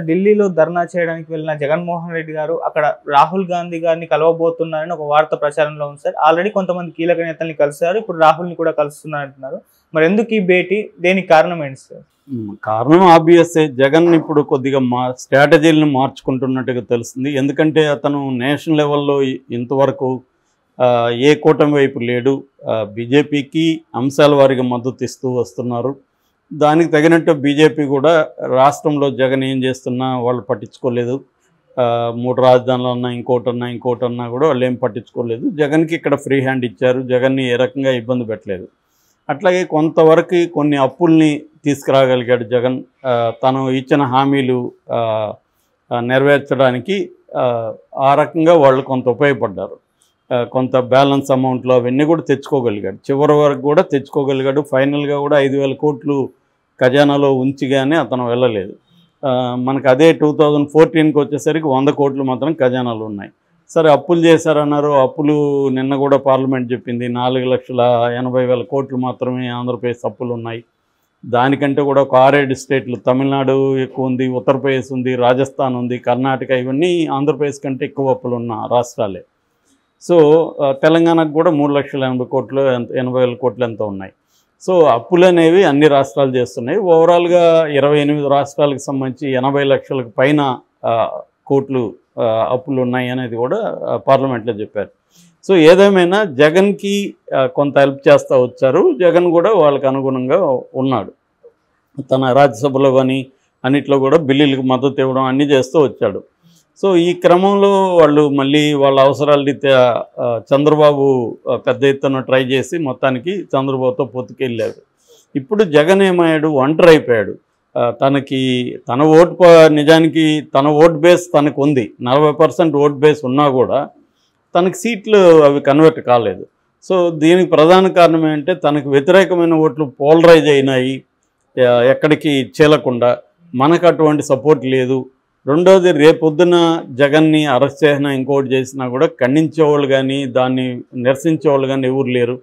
ఢిల్లీలో ధర్నా చేయడానికి వెళ్ళిన జగన్మోహన్ రెడ్డి గారు అక్కడ రాహుల్ గాంధీ గారిని కలవబోతున్నారని ఒక వార్త ప్రచారంలో ఉంది సార్. ఆల్రెడీ కొంతమంది కీలక నేతల్ని కలిశారు, ఇప్పుడు రాహుల్ని కూడా కలుస్తున్నారు అంటున్నారు. మరి ఎందుకు ఈ భేటీ, దేనికి కారణం ఏంటి సార్? కారణం ఆబ్వియస్. జగన్ ఇప్పుడు కొద్దిగా స్ట్రాటజీలను మార్చుకుంటున్నట్టుగా తెలుస్తుంది. ఎందుకంటే అతను నేషనల్ లెవెల్లో ఇంతవరకు ఏ కూటమి వైపు లేడు. బీజేపీకి అంశాల వారిగా మద్దతు ఇస్తూ వస్తున్నారు. దానికి తగినట్టు బీజేపీ కూడా రాష్ట్రంలో జగన్ ఏం చేస్తున్నా వాళ్ళు పట్టించుకోలేదు. 3 రాజధానులు అన్నా ఇంకోటన్నా కూడా వాళ్ళు ఏం పట్టించుకోలేదు. జగన్కి ఇక్కడ ఫ్రీ హ్యాండ్ ఇచ్చారు. జగన్ని ఏ రకంగా ఇబ్బంది పెట్టలేదు. అట్లాగే కొంతవరకు కొన్ని అప్పుల్ని తీసుకురాగలిగాడు జగన్. తను ఇచ్చిన హామీలు నెరవేర్చడానికి ఆ రకంగా వాళ్ళు కొంత ఉపయోగపడ్డారు. కొంత బ్యాలెన్స్ అమౌంట్లో అవన్నీ కూడా తెచ్చుకోగలిగాడు. చివరి వరకు కూడా తెచ్చుకోగలిగాడు. ఫైనల్గా కూడా 5,000 కోట్లు ఖజానాలో ఉంచిగానే అతను వెళ్ళలేదు. మనకు అదే 2014కి వచ్చేసరికి 100 కోట్లు మాత్రం ఖజానాలు ఉన్నాయి. సరే, అప్పులు చేశారన్నారు. అప్పులు నిన్న కూడా పార్లమెంట్ చెప్పింది 4,80,000 కోట్లు మాత్రమే ఆంధ్రప్రదేశ్ అప్పులు ఉన్నాయి. దానికంటే కూడా ఒక 6-7 స్టేట్లు, తమిళనాడు ఎక్కువ ఉంది, ఉత్తరప్రదేశ్ ఉంది, రాజస్థాన్ ఉంది, కర్ణాటక, ఇవన్నీ ఆంధ్రప్రదేశ్ కంటే ఎక్కువ అప్పులు ఉన్న రాష్ట్రాలే. సో తెలంగాణకు కూడా 3,80,000 కోట్లు 80,000 కోట్లు ఎంత ఉన్నాయి. సో అప్పులు అనేవి అన్ని రాష్ట్రాలు చేస్తున్నాయి. ఓవరాల్గా 28 రాష్ట్రాలకు సంబంధించి 80 లక్షలకు పైన కోట్లు అప్పులు ఉన్నాయి అనేది కూడా పార్లమెంట్లో చెప్పారు. సో ఏదేమైనా జగన్కి కొంత హెల్ప్ చేస్తూ వచ్చారు. జగన్ కూడా వాళ్ళకి అనుగుణంగా ఉన్నాడు. తన రాజ్యసభలో కానీ అన్నిట్లో కూడా బిల్లులకు మద్దతు ఇవ్వడం అన్నీ చేస్తూ వచ్చాడు. సో ఈ క్రమంలో వాళ్ళు మళ్ళీ వాళ్ళ అవసరాల రీత్యా చంద్రబాబు పెద్ద ఎత్తున ట్రై చేసి మొత్తానికి చంద్రబాబుతో పొత్తుకెళ్ళారు. ఇప్పుడు జగన్ ఏమయ్యాడు, ఒంటరి అయిపోయాడు. తనకి తన నిజానికి తన ఓట్ బేస్ తనకు ఉంది. 40% ఓట్ బేస్ ఉన్నా కూడా తనకి సీట్లు అవి కన్వర్ట్ కాలేదు. సో దీనికి ప్రధాన కారణం ఏంటంటే తనకు వ్యతిరేకమైన ఓట్లు పోలరైజ్ అయినాయి, ఎక్కడికి చేలకుండా. మనకు అటువంటి సపోర్ట్ లేదు. రెండోది, రేపొద్దున జగన్ని అరెస్ట్ చేసినా ఇంకోటి చేసినా కూడా ఖండించేవాళ్ళు కానీ దాన్ని నిరసించేవాళ్ళు కానీ ఎవరు లేరు.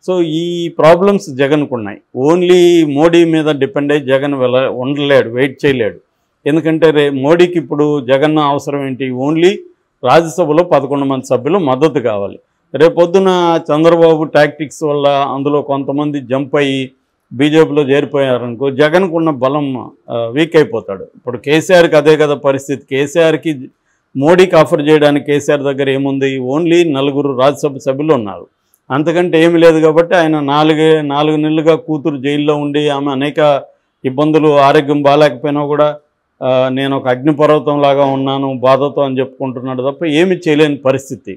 సో ఈ ప్రాబ్లమ్స్ జగన్కు ఉన్నాయి. ఓన్లీ మోడీ మీద డిపెండ్ అయ్యి జగన్ ఉండలేడు, వెయిట్ చేయలేడు. ఎందుకంటే మోడీకి ఇప్పుడు జగన్ అవసరం ఏంటి? ఓన్లీ రాజ్యసభలో 11 మంది సభ్యులు మద్దతు కావాలి. రేపొద్దున చంద్రబాబు టాక్టిక్స్ వల్ల అందులో కొంతమంది జంప్ అయ్యి బీజేపీలో చేరిపోయారనుకో, జగన్కు ఉన్న బలం వీక్ అయిపోతాడు. ఇప్పుడు కేసీఆర్కి అదే కదా పరిస్థితి. కేసీఆర్కి మోడీకి ఆఫర్ చేయడానికి కేసీఆర్ దగ్గర ఏముంది? ఓన్లీ 4 రాజ్యసభ సభ్యులు ఉన్నారు, అంతకంటే ఏమి లేదు. కాబట్టి ఆయన 4 నెలలుగా కూతురు జైల్లో ఉండి ఆమె అనేక ఇబ్బందులు, ఆరోగ్యం బాగాలేకపోయినా కూడా నేను ఒక అగ్నిపర్వతం లాగా ఉన్నాను బాధతో అని చెప్పుకుంటున్నాడు తప్ప ఏమి చేయలేని పరిస్థితి.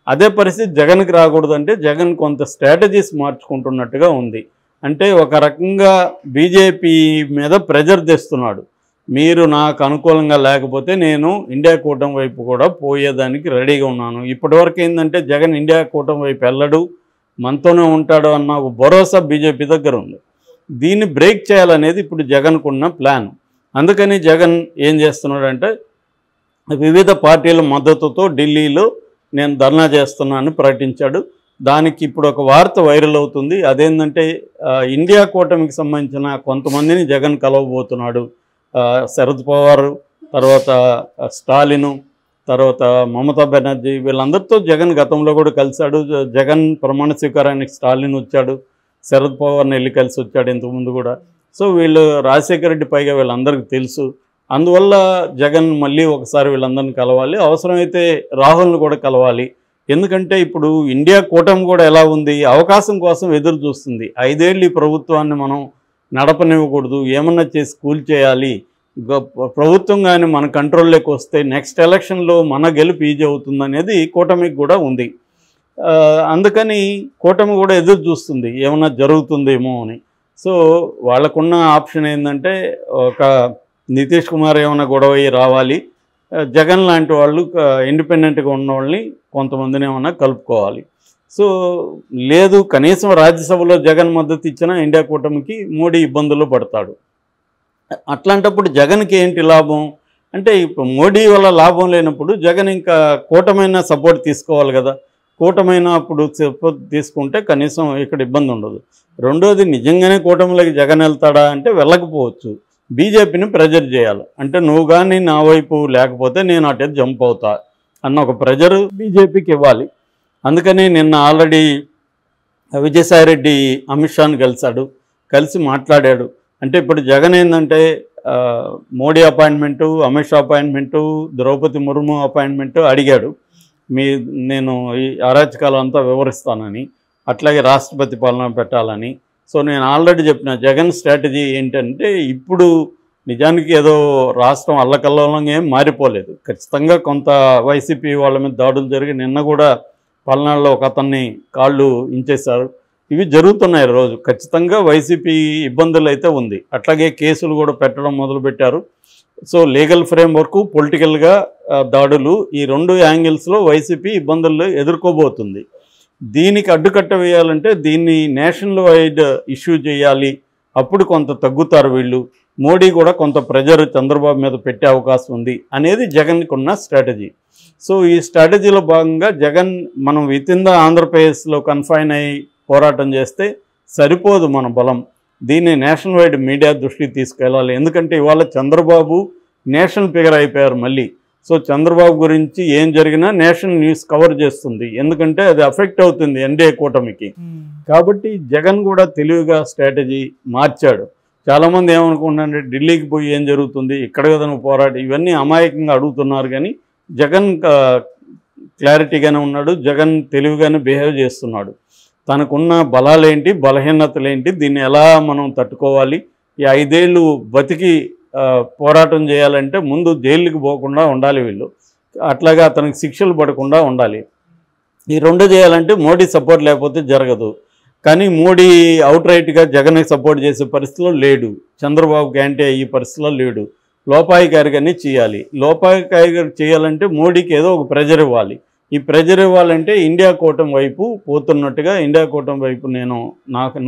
అదే పరిస్థితి జగన్కి రాకూడదంటే జగన్ కొంత స్ట్రాటజీస్ మార్చుకుంటున్నట్టుగా ఉంది. అంటే ఒక రకంగా బీజేపీ మీద ప్రెజర్ తెస్తున్నాడు. మీరు నాకు అనుకూలంగా లేకపోతే నేను ఇండియా కూటమి వైపు కూడా పోయేదానికి రెడీగా ఉన్నాను. ఇప్పటివరకు ఏంటంటే జగన్ ఇండియా కూటమి వైపు వెళ్ళడు, మనతోనే ఉంటాడు అన్న ఒక భరోసా బీజేపీ దగ్గర ఉంది. దీన్ని బ్రేక్ చేయాలనేది ఇప్పుడు జగన్కున్న ప్లాన్. అందుకని జగన్ ఏం చేస్తున్నాడంటే వివిధ పార్టీల మద్దతుతో ఢిల్లీలో నేను ధర్నా చేస్తున్నానని ప్రకటించాడు. దానికి ఇప్పుడు ఒక వార్త వైరల్ అవుతుంది. అదేంటంటే ఇండియా కూటమికి సంబంధించిన కొంతమందిని జగన్ కలవబోతున్నాడు. శరద్ పవార్, తర్వాత స్టాలిను, తర్వాత మమతా బెనర్జీ, వీళ్ళందరితో జగన్ గతంలో కూడా కలిశాడు. జగన్ ప్రమాణ స్వీకారానికి స్టాలిన్ వచ్చాడు, శరద్ పవార్ని వెళ్ళి కలిసి వచ్చాడు ఇంతకుముందు కూడా. సో వీళ్ళు రాజశేఖర రెడ్డి పైగా వీళ్ళందరికీ తెలుసు. అందువల్ల జగన్ మళ్ళీ ఒకసారి వీళ్ళందరినీ కలవాలి, అవసరమైతే రాహుల్ని కూడా కలవాలి. ఎందుకంటే ఇప్పుడు ఇండియా కూటమి కూడా ఎలా ఉంది, అవకాశం కోసం ఎదురు చూస్తుంది. 5 ఏళ్ళు ఈ ప్రభుత్వాన్ని మనం నడపనివ్వకూడదు, ఏమన్నా చేసి కూల్చేయాలి. ప్రభుత్వం కానీ మన కంట్రోల్లోకి వస్తే నెక్స్ట్ ఎలక్షన్లో మన గెలుపు ఈజీ అవుతుందనేది కూటమికి కూడా ఉంది. అందుకని కూటమి కూడా ఎదురు చూస్తుంది ఏమన్నా జరుగుతుందేమో అని. సో వాళ్ళకున్న ఆప్షన్ ఏంటంటే ఒక నితీష్ కుమార్ ఏమైనా గొడవ రావాలి, జగన్ లాంటి వాళ్ళు ఇండిపెండెంట్గా ఉన్న వాళ్ళని కొంతమందిని ఏమన్నా కలుపుకోవాలి. సో లేదు, కనీసం రాజ్యసభలో జగన్ మద్దతు ఇచ్చినా ఇండియా కూటమికి మోడీ ఇబ్బందుల్లో పడతాడు. అట్లాంటప్పుడు జగన్కి ఏంటి లాభం అంటే, ఇప్పుడు మోడీ వల్ల లాభం లేనప్పుడు జగన్ ఇంకా కూటమైన సపోర్ట్ తీసుకోవాలి కదా. కూటమైన అప్పుడు సపోర్ట్ తీసుకుంటే కనీసం ఇక్కడ ఇబ్బంది ఉండదు. రెండోది, నిజంగానే కూటమిలోకి జగన్ వెళ్తాడా అంటే వెళ్ళకపోవచ్చు. బీజేపీని ప్రెజర్ చేయాలి. అంటే నువ్వు కానీ నా వైపు లేకపోతే నేను అటే జంప్ అవుతా అన్న ఒక ప్రెజర్ బీజేపీకి ఇవ్వాలి. అందుకని నిన్న ఆల్రెడీ విజయసాయిరెడ్డి అమిత్ షాను కలిసి మాట్లాడాడు. అంటే ఇప్పుడు జగన్ ఏంటంటే Modi appointment, Amit Shah appointment, Draupadi Murmu appointment అడిగాడు. నేను ఈ అరాచకాలు అంతా వివరిస్తానని, అట్లాగే రాష్ట్రపతి పాలన పెట్టాలని. సో నేను ఆల్రెడీ చెప్పిన జగన్ స్ట్రాటజీ ఏంటంటే ఇప్పుడు నిజానికి ఏదో రాష్ట్రం అల్లకల్లోలంగా ఏం మారిపోలేదు. ఖచ్చితంగా కొంత వైసీపీ వాళ్ళ మీద దాడులు జరిగి నిన్న కూడా పల్నాడులో ఒక అతన్ని కాళ్ళు ఇంచేశారు. ఇవి జరుగుతున్నాయి రోజు. ఖచ్చితంగా వైసీపీ ఇబ్బందులు అయితే ఉంది. అట్లాగే కేసులు కూడా పెట్టడం మొదలుపెట్టారు. సో లీగల్ ఫ్రేమ్వర్క్, పొలిటికల్గా దాడులు, ఈ రెండు యాంగిల్స్లో వైసీపీ ఇబ్బందులు ఎదుర్కోబోతుంది. దీనికి అడ్డుకట్ట వేయాలంటే దీన్ని నేషనల్ వైడ్ ఇష్యూ చేయాలి. అప్పుడు కొంత తగ్గుతారు వీళ్ళు. మోడీ కూడా కొంత ప్రెజర్ చంద్రబాబు మీద పెట్టే అవకాశం ఉంది అనేది జగన్కి ఉన్న స్ట్రాటజీ. సో ఈ స్ట్రాటజీలో భాగంగా జగన్ మనం వితిన్ ద ఆంధ్రప్రదేశ్లో కన్ఫైన్ అయ్యి పోరాటం చేస్తే సరిపోదు మన బలం. దీన్ని నేషనల్ వైడ్ మీడియా దృష్టికి తీసుకెళ్ళాలి. ఎందుకంటే ఇవాళ చంద్రబాబు నేషనల్ ఫిగర్ అయిపోయారు మళ్ళీ. సో చంద్రబాబు గురించి ఏం జరిగినా నేషనల్ న్యూస్ కవర్ చేస్తుంది. ఎందుకంటే అది అఫెక్ట్ అవుతుంది ఎన్డీఏ కూటమికి. కాబట్టి జగన్ కూడా తెలివిగా స్ట్రాటజీ మార్చాడు. చాలామంది ఏమనుకుంటున్నారంటే ఢిల్లీకి పోయి ఏం జరుగుతుంది, ఇక్కడ కదా నువ్వు పోరాటం, ఇవన్నీ అమాయకంగా అడుగుతున్నారు. కానీ జగన్ క్లారిటీగానే ఉన్నాడు. జగన్ తెలివిగానే బిహేవ్ చేస్తున్నాడు. తనకున్న బలాలేంటి, బలహీనతలేంటి, దీన్ని ఎలా మనం తట్టుకోవాలి, ఈ 5 ఏళ్ళు బతికి పోరాటం చేయాలంటే ముందు జైలుకి పోకుండా ఉండాలి వీళ్ళు. అట్లాగే అతనికి శిక్షలు పడకుండా ఉండాలి. ఈ రెండు చేయాలంటే మోడీ సపోర్ట్ లేకపోతే జరగదు. కానీ మోడీ అవుట్ రైట్గా జగన్కి సపోర్ట్ చేసే పరిస్థితిలో లేడు. చంద్రబాబుకి యాంటీ అయ్యే పరిస్థితిలో లేడు. లోపాయికారిగానే చేయాలి. లోపాయికారిగా చేయాలంటే మోడీకి ఏదో ఒక ప్రెజర్ ఇవ్వాలి. ఈ ప్రెజర్ ఇవ్వాలంటే ఇండియా కూటమి వైపు పోతున్నట్టుగా, ఇండియా కూటమి వైపు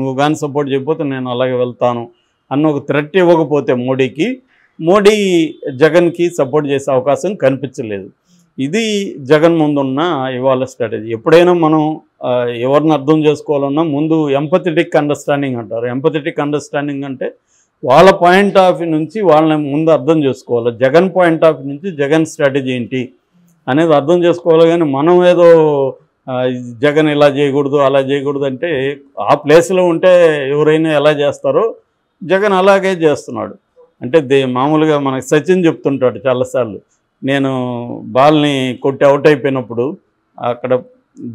నువ్వు కానీ సపోర్ట్ చేయకపోతే నేను అలాగే వెళ్తాను అన్న ఒక థ్రెట్ ఇవ్వకపోతే మోడీ జగన్కి సపోర్ట్ చేసే అవకాశం కనిపించలేదు. ఇది జగన్ ముందున్న ఇవాళ స్ట్రాటజీ. ఎప్పుడైనా మనం ఎవరిని అర్థం చేసుకోవాలన్నా ముందు ఎంపథెటిక్ అండర్స్టాండింగ్ అంటారు. ఎంపథెటిక్ అండర్స్టాండింగ్ అంటే వాళ్ళ పాయింట్ ఆఫ్ వ్యూ నుంచి వాళ్ళని ముందు అర్థం చేసుకోవాలి. జగన్ పాయింట్ ఆఫ్ వ్యూ నుంచి జగన్ స్ట్రాటజీ ఏంటి అనేది అర్థం చేసుకోవాలి. కానీ మనం ఏదో జగన్ ఇలా చేయకూడదు అలా చేయకూడదు అంటే ఆ ప్లేస్లో ఉంటే ఎవరైనా ఎలా చేస్తారో జగన్ అలాగే చేస్తున్నాడు. అంటే మామూలుగా మనకి సచిన్ చెప్తుంటాడు చాలాసార్లు, నేను బాల్ని కొట్టి అవుట్ అయిపోయినప్పుడు అక్కడ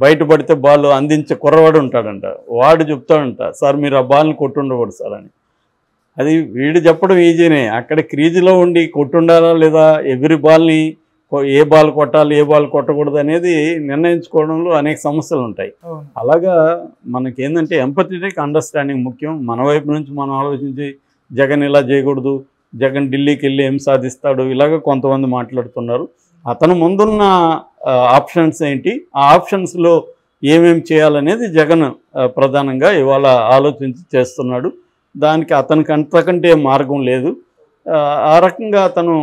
బయటపడితే బాల్ అందించే కుర్రవాడు ఉంటాడంట. వాడు చెప్తాడంట, సార్ మీరు ఆ బాల్ని కొట్టుండకూడదు సార్ అని. అది వీడు చెప్పడం ఈజీనే. అక్కడ క్రీజులో ఉండి కొట్టుండాలా లేదా, ఎవ్రీ బాల్ని ఏ బాల్ కొట్టాలి ఏ బాల్ కొట్టకూడదు అనేది నిర్ణయించుకోవడంలో అనేక సమస్యలు ఉంటాయి. అలాగా మనకేంటంటే ఎంపథెటిక్ అండర్స్టాండింగ్ ముఖ్యం. మన వైపు నుంచి మనం ఆలోచించి జగన్ ఇలా చేయకూడదు, జగన్ ఢిల్లీకి వెళ్ళి ఏం సాధిస్తాడు, ఇలాగ కొంతమంది మాట్లాడుతున్నారు. అతను ముందున్న ఆప్షన్స్ ఏంటి, ఆ ఆప్షన్స్లో ఏమేమి చేయాలనేది జగన్ ప్రధానంగా ఇవాళ ఆలోచించి చేస్తున్నాడు. దానికి అతనికి అంతకంటే మార్గం లేదు. ఆ రకంగా అతను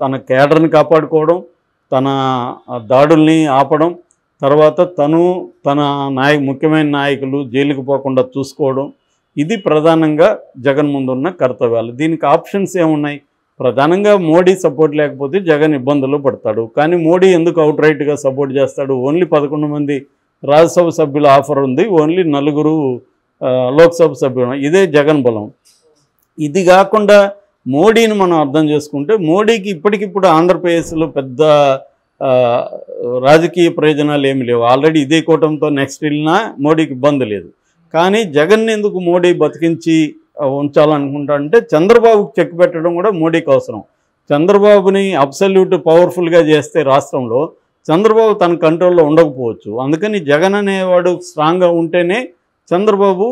తన కేడర్ని కాపాడుకోవడం, తన దాడుల్ని ఆపడం, తర్వాత తన ముఖ్యమైన నాయకులు జైలుకి పోకుండా చూసుకోవడం, ఇది ప్రధానంగా జగన్ ముందున్న కర్తవ్యాలు. దీనికి ఆప్షన్స్ ఏమున్నాయి? ప్రధానంగా మోడీ సపోర్ట్ లేకపోతే జగన్ ఇబ్బందులు పడతాడు. కానీ మోడీ ఎందుకు అవుట్ రైట్గా సపోర్ట్ చేస్తాడు? ఓన్లీ 11 మంది రాజ్యసభ సభ్యుల ఆఫర్ ఉంది, ఓన్లీ 4 లోక్సభ సభ్యులు. ఇదే జగన్ బలం. ఇది కాకుండా మోడీని మనం అర్థం చేసుకుంటే మోడీకి ఇప్పటికిప్పుడు ఆంధ్రప్రదేశ్లో పెద్ద రాజకీయ ప్రయోజనాలు ఏమి లేవు. ఆల్రెడీ ఇదే కూటమితో నెక్స్ట్ వెళ్ళినా మోడీకి ఇబ్బంది లేదు. కానీ జగన్ని ఎందుకు మోడీ బతికించి ఉంచాలనుకుంటాడంటే చంద్రబాబుకి చెక్ పెట్టడం కూడా మోడీకి అవసరం. చంద్రబాబుని అబ్సల్యూట్ పవర్ఫుల్గా చేస్తే రాష్ట్రంలో చంద్రబాబు తన కంట్రోల్లో ఉండకపోవచ్చు. అందుకని జగన్ అనేవాడు స్ట్రాంగ్గా ఉంటేనే చంద్రబాబు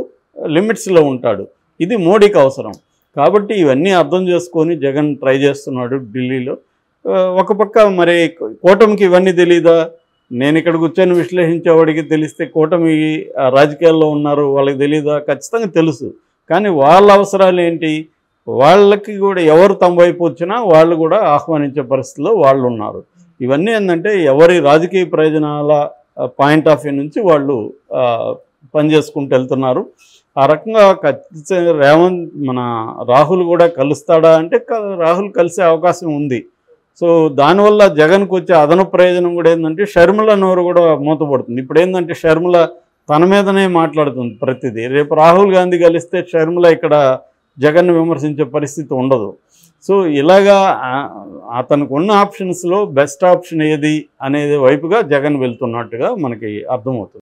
లిమిట్స్లో ఉంటాడు. ఇది మోడీకి అవసరం. కాబట్టి ఇవన్నీ అర్థం చేసుకొని జగన్ ట్రై చేస్తున్నాడు ఢిల్లీలో. ఒక పక్క మరి కూటమికి ఇవన్నీ తెలీదా? నేను ఇక్కడ కూర్చొని విశ్లేషించేవాడికి తెలిస్తే కూటమి రాజకీయాల్లో ఉన్నారు వాళ్ళకి తెలీదా? ఖచ్చితంగా తెలుసు. కానీ వాళ్ళ అవసరాలు ఏంటి? వాళ్ళకి కూడా ఎవరు తమ వైపు వచ్చినా వాళ్ళు కూడా ఆహ్వానించే పరిస్థితిలో వాళ్ళు ఉన్నారు. ఇవన్నీ ఏంటంటే ఎవరి రాజకీయ ప్రయోజనాల పాయింట్ ఆఫ్ వ్యూ నుంచి వాళ్ళు పనిచేసుకుంటూ వెళ్తున్నారు. ఆ రకంగా ఖచ్చితంగా మన రాహుల్ కూడా కలుస్తాడా అంటే రాహుల్ కలిసే అవకాశం ఉంది. సో దానివల్ల జగన్కు వచ్చే అదనపు ప్రయోజనం కూడా ఏంటంటే షర్మిల నోరు కూడా మూతపడుతుంది. ఇప్పుడు ఏంటంటే షర్మిల తన మీదనే మాట్లాడుతుంది ప్రతిదీ. రేపు రాహుల్ గాంధీ కలిస్తే షర్మిల ఇక్కడ జగన్ను విమర్శించే పరిస్థితి ఉండదు. సో ఇలాగా అతనికి ఉన్న ఆప్షన్స్లో బెస్ట్ ఆప్షన్ ఏది అనేది వైపుగా జగన్ వెళ్తున్నట్టుగా మనకి అర్థమవుతుంది.